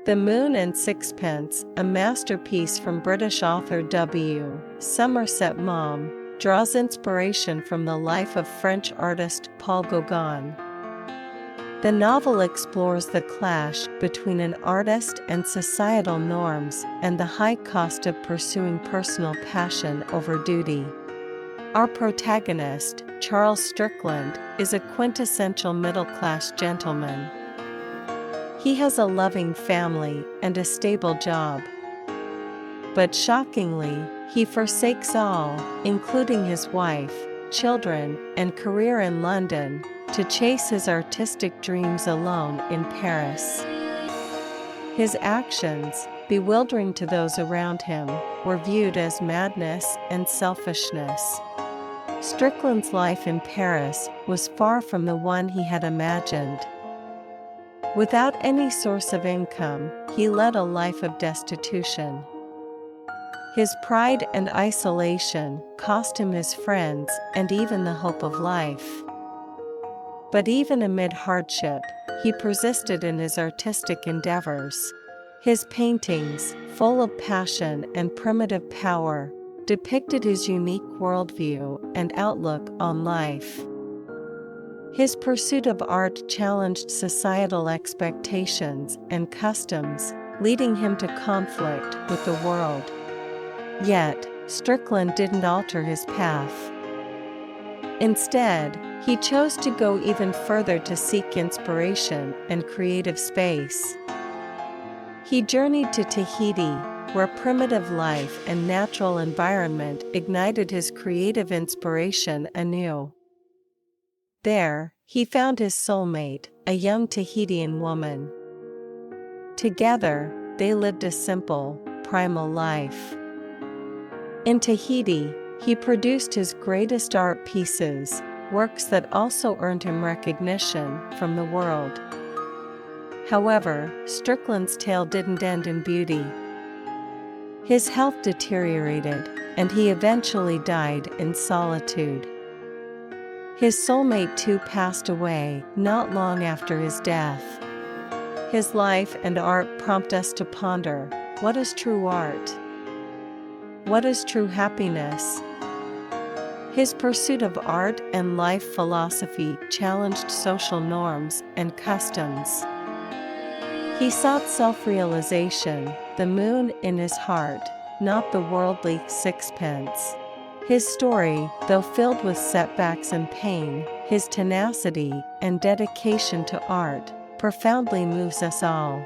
The Moon and Sixpence, a masterpiece from British author W. Somerset Maugham, draws inspiration from the life of French artist Paul Gauguin. The novel explores the clash between an artist and societal norms and the high cost of pursuing personal passion over duty. Our protagonist, Charles Strickland, is a quintessential middle-class gentleman. He has a loving family and a stable job. But shockingly, he forsakes all, including his wife, children, and career in London, to chase his artistic dreams alone in Paris. His actions, bewildering to those around him, were viewed as madness and selfishness. Strickland's life in Paris was far from the one he had imagined. Without any source of income, he led a life of destitution. His pride and isolation cost him his friends and even the hope of life. But even amid hardship, he persisted in his artistic endeavors. His paintings, full of passion and primitive power, depicted his unique worldview and outlook on life. His pursuit of art challenged societal expectations and customs, leading him to conflict with the world. Yet, Strickland didn't alter his path. Instead, he chose to go even further to seek inspiration and creative space. He journeyed to Tahiti, where primitive life and natural environment ignited his creative inspiration anew. There, he found his soulmate, a young Tahitian woman. Together, they lived a simple, primal life. In Tahiti, he produced his greatest art pieces, works that also earned him recognition from the world. However, Strickland's tale didn't end in beauty. His health deteriorated, and he eventually died in solitude. His soulmate too passed away not long after his death. His life and art prompt us to ponder, what is true art? What is true happiness? His pursuit of art and life philosophy challenged social norms and customs. He sought self-realization, the moon in his heart, not the worldly sixpence. His story, though filled with setbacks and pain, his tenacity and dedication to art, profoundly moves us all.